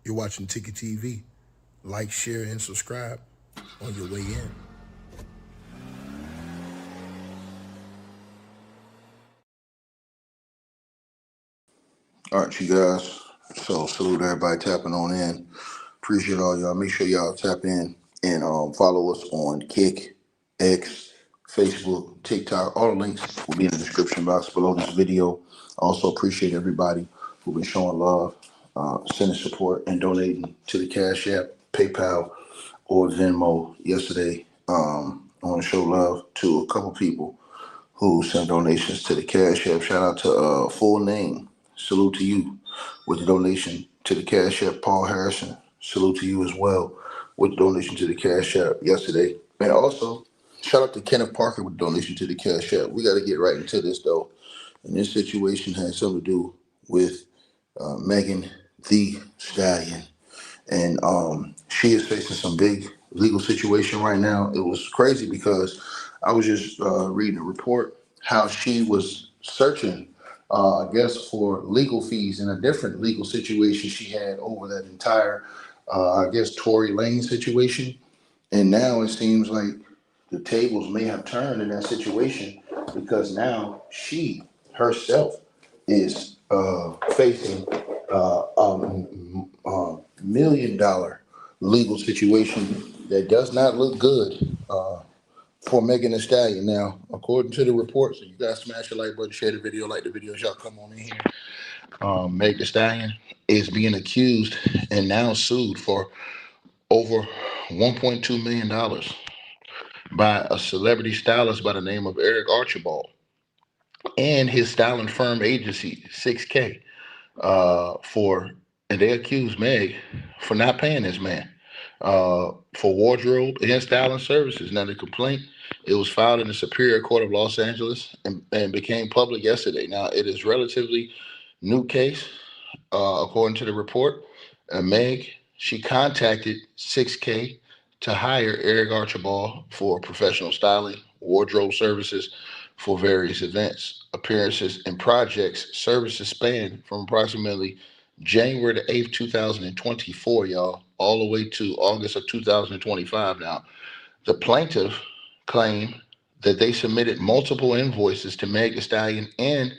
You're watching Ticket TV. Like, share, and subscribe on your way in. All right, you guys. So salute everybody tapping on in. Appreciate all y'all. Make sure y'all tap in and follow us on Kick, X, Facebook, TikTok. All the links will be in the description box below this video. Also appreciate everybody who've been showing love, sending support, and donating to the Cash App, PayPal, or Venmo yesterday. I want to show love to a couple people who sent donations to the Cash App. Shout out to Full Name. Salute to you with the donation to the Cash App. Paul Harrison. Salute to you as well with the donation to the Cash App yesterday. And also, shout out to Kenneth Parker with the donation to the Cash App. We got to get right into this though. And this situation has something to do with Megan Thee Stallion. And she is facing some big legal situation right now. It was crazy because I was just reading a report how she was searching, I guess, for legal fees in a different legal situation she had over that entire, I guess, Tory Lane situation. And now it seems like the tables may have turned in that situation because now she herself is facing $1 million legal situation that does not look good for Megan Thee Stallion. Now, according to the reports, so you guys smash the like button, share the video, like the video, y'all come on in here. Meg Thee Stallion is being accused and now sued for over $1.2 million by a celebrity stylist by the name of Eric Archibald and his styling firm agency, 6K, for, and they accuse Meg for not paying this man for wardrobe and styling services. Now, the complaint, it was filed in the Superior Court of Los Angeles and became public yesterday. Now, it is relatively new case, according to the report. Meg, she contacted 6K to hire Eric Archibald for professional styling, wardrobe services for various events, appearances, and projects. Services span from approximately January the 8th, 2024, y'all, all the way to August of 2025. Now, the plaintiff claimed that they submitted multiple invoices to Meg Thee Stallion and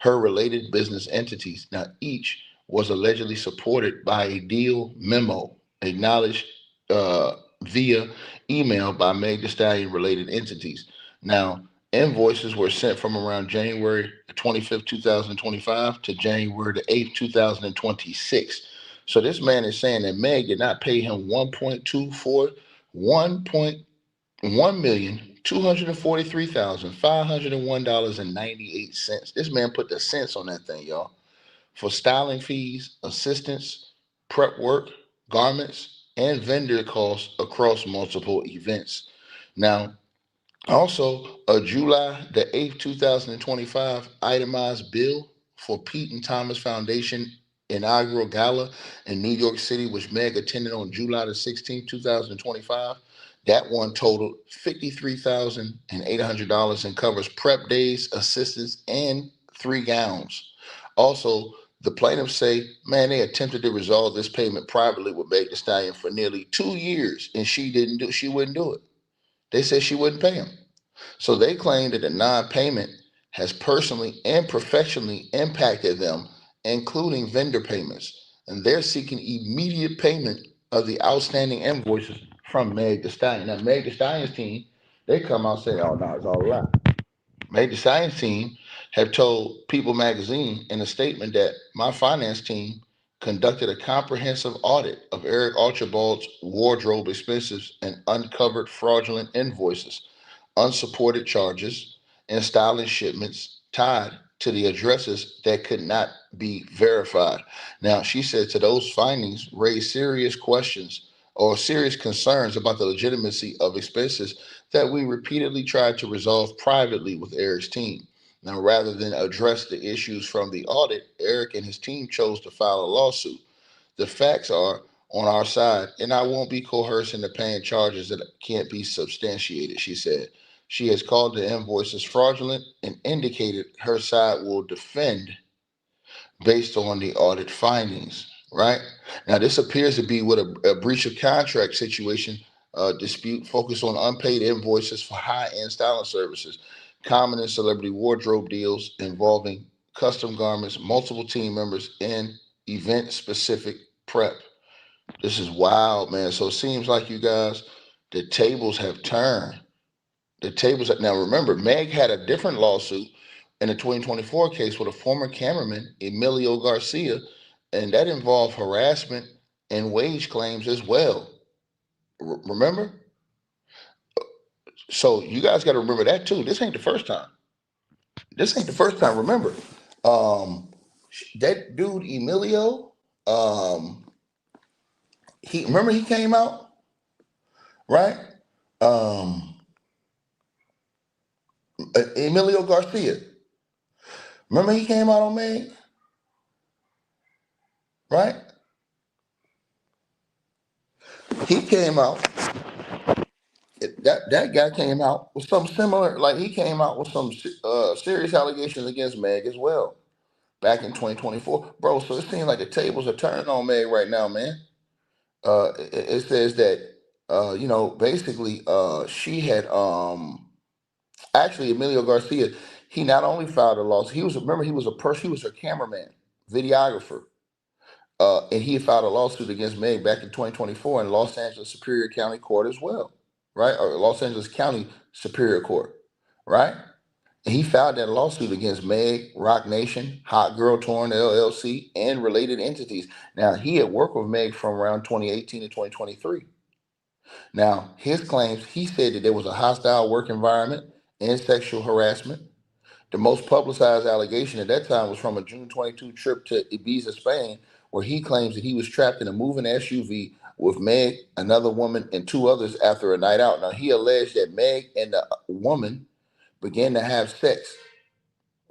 her related business entities. Now, each was allegedly supported by a deal memo acknowledged via email by Meg Thee Stallion related entities. Now, invoices were sent from around January 25th, 2025 to January the 8th, 2026. So this man is saying that Meg did not pay him 1.24 $1,243,501.98. This man put the cents on that thing, y'all. For styling fees, assistance, prep work, garments, and vendor costs across multiple events. Now, also, a July the 8th, 2025 itemized bill for Pete and Thomas Foundation inaugural gala in New York City, which Meg attended on July the 16th, 2025. That one totaled $53,800 and covers prep days, assistance, and 3 gowns. Also, the plaintiffs say, man, they attempted to resolve this payment privately with Meg Thee Stallion for nearly 2 years, and she wouldn't do it. They said she wouldn't pay him. So they claim that the non-payment has personally and professionally impacted them, including vendor payments. And they're seeking immediate payment of the outstanding invoices from Meg Thee Stallion. Now, Meg Thee Stallion's team, they come out saying, oh, no, it's all right. Meg Thee Stallion's team have told People magazine in a statement that my finance team conducted a comprehensive audit of Eric Archibald's wardrobe expenses and uncovered fraudulent invoices, unsupported charges, and styling shipments tied to the addresses that could not be verified. Now, she said to those findings raised serious questions or serious concerns about the legitimacy of expenses that we repeatedly tried to resolve privately with Eric's team. Now, rather than address the issues from the audit, Eric and his team chose to file a lawsuit. The facts are on our side, and I won't be coerced into paying charges that can't be substantiated, she said. She has called the invoices fraudulent and indicated her side will defend based on the audit findings, right? Now, this appears to be what a breach of contract situation dispute focused on unpaid invoices for high-end styling services, common in celebrity wardrobe deals involving custom garments, multiple team members, and event-specific prep. This is wild, man. So it seems like you guys, the tables have turned. Now remember, Meg had a different lawsuit in a 2024 case with a former cameraman, Emilio Garcia, and that involved harassment and wage claims as well. Remember? So you guys got to remember that too. This ain't the first time. This ain't the first time. Remember, um, that dude Emilio, um, he came out, right? Um, Emilio Garcia. Remember he came out on Meg, right? He came out. That guy came out with some similar, like he came out with some serious allegations against Meg as well back in 2024, bro. So it seems like the tables are turning on Meg right now, man. It says that basically she had actually Emilio Garcia. He not only filed a lawsuit. He was a person. He was her cameraman, videographer. And he filed a lawsuit against Meg back in 2024 in Los Angeles Superior County Court as well, right? Or Los Angeles County Superior Court, right? And he filed that lawsuit against Meg, Rock Nation, Hot Girl Torn LLC, and related entities. Now, he had worked with Meg from around 2018 to 2023. Now, his claims, he said that there was a hostile work environment and sexual harassment. The most publicized allegation at that time was from a June 22 trip to Ibiza, Spain, where he claims that he was trapped in a moving SUV with Meg, another woman, and two others after a night out. Now, he alleged that Meg and the woman began to have sex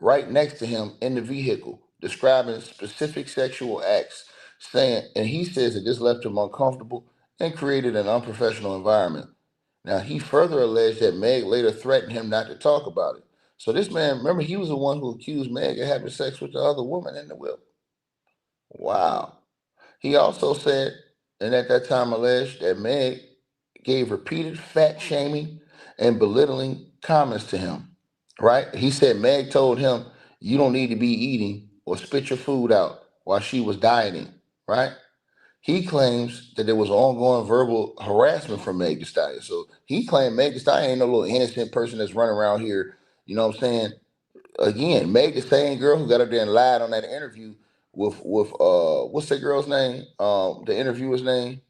right next to him in the vehicle, describing specific sexual acts, and he says that this left him uncomfortable and created an unprofessional environment. Now, he further alleged that Meg later threatened him not to talk about it. So this man, remember, he was the one who accused Meg of having sex with the other woman in the whip. Wow. He also said, and at that time alleged, that Meg gave repeated fat shaming and belittling comments to him, right? He said Meg told him, you don't need to be eating or spit your food out while she was dieting, right? He claims that there was ongoing verbal harassment from Meg Thee Stallion. So he claimed Meg Thee Stallion ain't no little innocent person that's running around here. You know what I'm saying? Again, Meg the same girl who got up there and lied on that interview with what's that girl's name? The interviewer's name?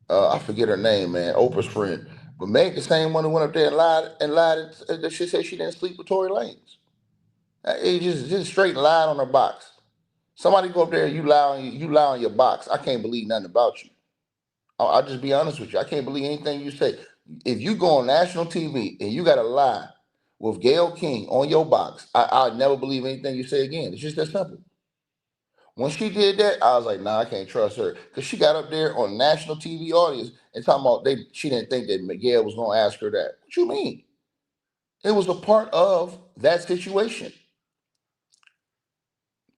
I forget her name, man. Oprah's friend. But Meg the same one who went up there and lied that she said she didn't sleep with Tory Lanez. It just straight lied on her box. Somebody go up there and you lie on your box. I can't believe nothing about you. I'll just be honest with you. I can't believe anything you say. If you go on national TV and you got to lie with Gayle King on your box, I'll never believe anything you say again. It's just that simple. When she did that, I was like, nah, I can't trust her. Because she got up there on national TV audience and talking about she didn't think that Miguel was going to ask her that. What you mean? It was a part of that situation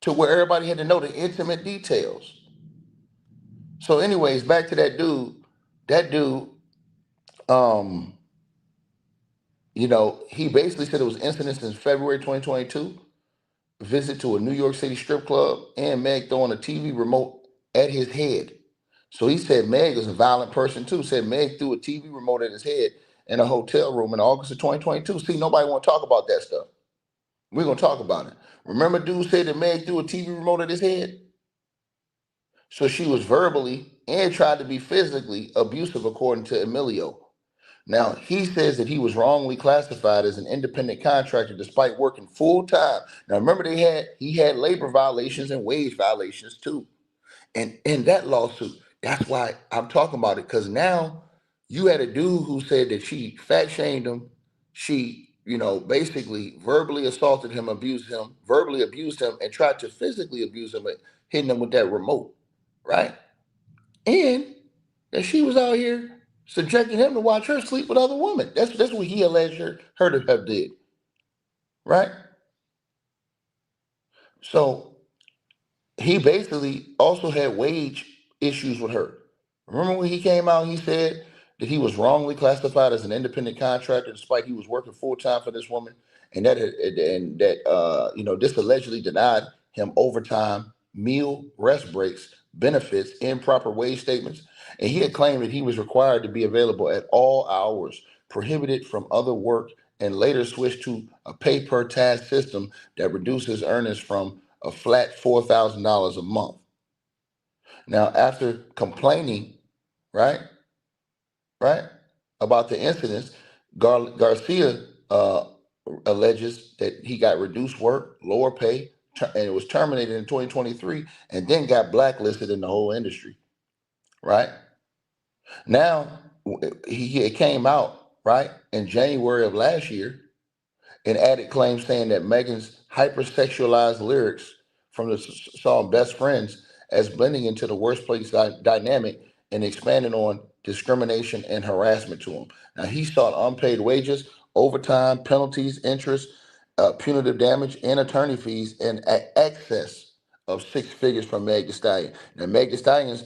to where everybody had to know the intimate details. So anyways, back to that dude. That dude, um, he basically said it was incidents in February 2022, visit to a New York City strip club, and Meg throwing a TV remote at his head. So he said Meg is a violent person too. Said Meg threw a TV remote at his head in a hotel room in August of 2022. See, nobody want to talk about that stuff. We're going to talk about it. Remember dude said that Meg threw a TV remote at his head? So she was verbally and tried to be physically abusive according to Emilio. Now, he says that he was wrongly classified as an independent contractor despite working full time. Now, remember he had labor violations and wage violations too. And in that lawsuit, that's why I'm talking about it, because now you had a dude who said that she fat shamed him. She, basically verbally assaulted him, verbally abused him, and tried to physically abuse him, hitting him with that remote, right? And that she was out here subjecting him to watch her sleep with other women. That's what he alleged her to have did, right? So he basically also had wage issues with her. Remember when he came out and he said that he was wrongly classified as an independent contractor despite he was working full time for this woman, and that this allegedly denied him overtime, meal, rest breaks, benefits, improper wage statements, and he had claimed that he was required to be available at all hours, prohibited from other work, and later switched to a pay per task system that reduces earnings from a flat $4,000 a month. Now, after complaining, right, right, about the incidents, Garcia alleges that he got reduced work, lower pay, and it was terminated in 2023, and then got blacklisted in the whole industry, right? Now, it came out, right, in January of last year, and added claims saying that Megan's hypersexualized lyrics from the song Best Friends as blending into the workplace dynamic and expanding on discrimination and harassment to him. Now, he sought unpaid wages, overtime, penalties, interest, punitive damage, and attorney fees in excess of six figures from Meg Thee Stallion. Now, Meg Thee Stallion's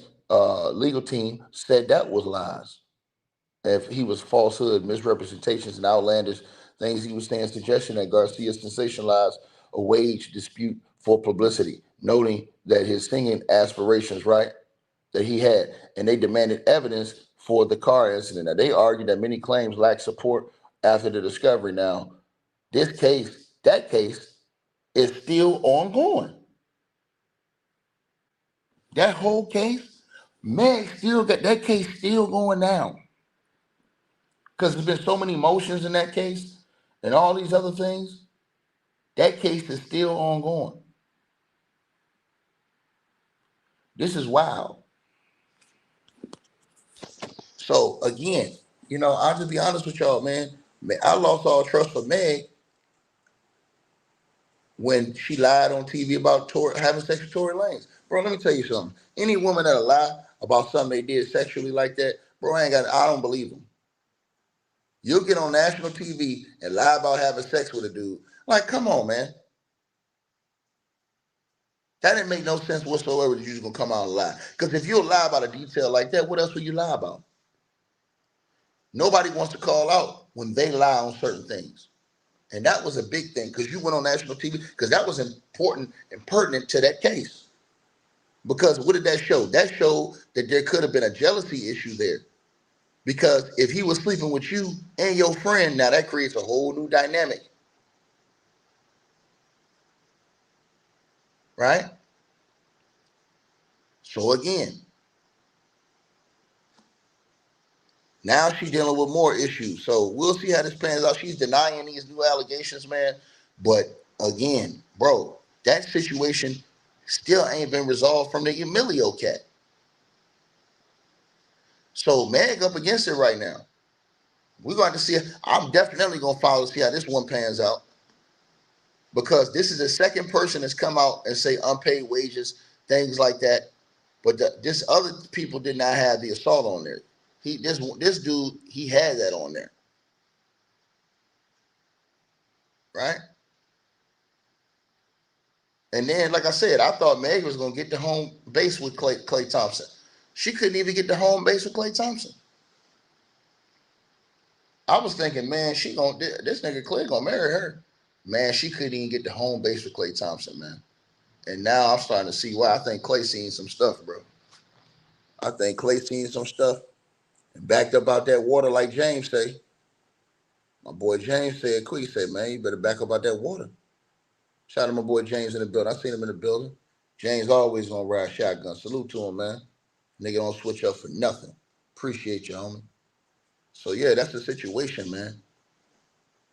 legal team said that was lies. If he was falsehood, misrepresentations, and outlandish things he was saying, suggestion that Garcia sensationalized a wage dispute for publicity, noting that his singing aspirations, right, that he had, and they demanded evidence for the car incident. Now, they argued that many claims lacked support after the discovery. Now, that case is still ongoing. That whole case, Meg still got that case still going down. Because there's been so many motions in that case and all these other things, that case is still ongoing. This is wild. So again, I'll just be honest with y'all, man. I lost all trust for Meg when she lied on TV about having sex with Tory Lanez. Bro, let me tell you something. Any woman that'll lie about something they did sexually like that, bro, I don't believe them. You'll get on national TV and lie about having sex with a dude. Like, come on, man. That didn't make no sense whatsoever that you're just gonna come out and lie. Because if you'll lie about a detail like that, what else will you lie about? Nobody wants to call out when they lie on certain things. And that was a big thing because you went on national TV because that was important and pertinent to that case. Because what did that show? That showed that there could have been a jealousy issue there. Because if he was sleeping with you and your friend, now that creates a whole new dynamic. Right? So again, now she's dealing with more issues. So we'll see how this pans out. She's denying these new allegations, man. But again, bro, that situation still ain't been resolved from the Emilio cat. So Meg up against it right now. We're going to see. I'm definitely going to follow to see how this one pans out. Because this is the second person that's come out and say unpaid wages, things like that. But this other people did not have the assault on there. This dude, he had that on there. Right? And then, like I said, I thought Meg was going to get the home base with Klay Thompson. She couldn't even get the home base with Klay Thompson. I was thinking, man, this nigga Klay gonna marry her. Man, she couldn't even get the home base with Klay Thompson, man. And now I'm starting to see why. I think Klay seen some stuff, bro. I think Klay seen some stuff and backed up out that water, like James say. My boy James said, quick, he said, man, you better back up out that water. Shout out to my boy James in the building. I seen him in the building. James always gonna ride shotgun. Salute to him, man. Nigga don't switch up for nothing. Appreciate you, homie. So yeah, that's the situation, man.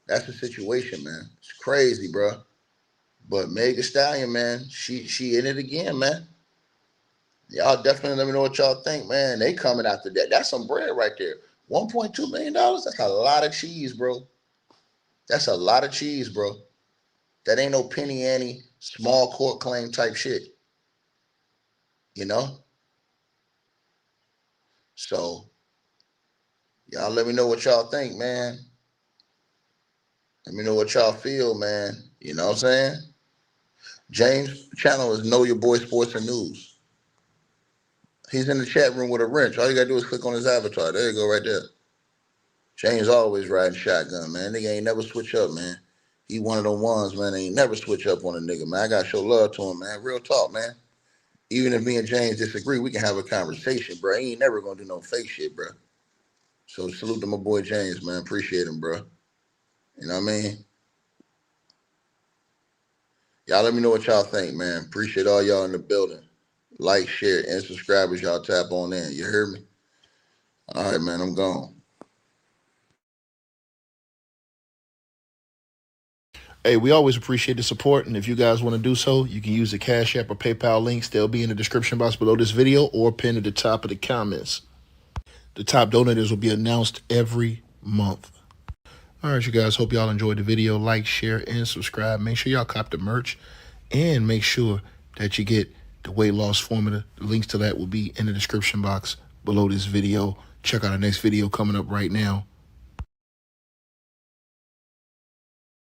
That's the situation, man. It's crazy, bro. But Meg Thee Stallion, man, she in it again, man. Y'all definitely let me know what y'all think, man. They coming after that. That's some bread right there. $1.2 million. That's a lot of cheese, bro. That's a lot of cheese, bro. That ain't no penny ante, small court claim type shit. You know? So y'all let me know what y'all think, man. Let me know what y'all feel, man. You know what I'm saying? James' channel is Know Your Boy Sports and News. He's in the chat room with a wrench. All you gotta do is click on his avatar. There you go, right there. James always riding shotgun, man. Nigga ain't never switch up, man. He one of them ones, man. Ain't never switch up on a nigga, man. I gotta show love to him, man. Real talk, man. Even if me and James disagree, we can have a conversation, bro. He ain't never gonna do no fake shit, bro. So salute to my boy James, man. Appreciate him, bro. You know what I mean? Y'all let me know what y'all think, man. Appreciate all y'all in the building. Like, share, and subscribe as y'all tap on in. You hear me? All right, man. I'm gone. Hey, we always appreciate the support, and if you guys want to do so, you can use the Cash App or PayPal links. They'll be in the description box below this video or pinned at the top of the comments. The top donators will be announced every month. All right, you guys, hope y'all enjoyed the video. Like, share, and subscribe. Make sure y'all cop the merch, and make sure that you get the weight loss formula. The links to that will be in the description box below this video. Check out our next video coming up right now.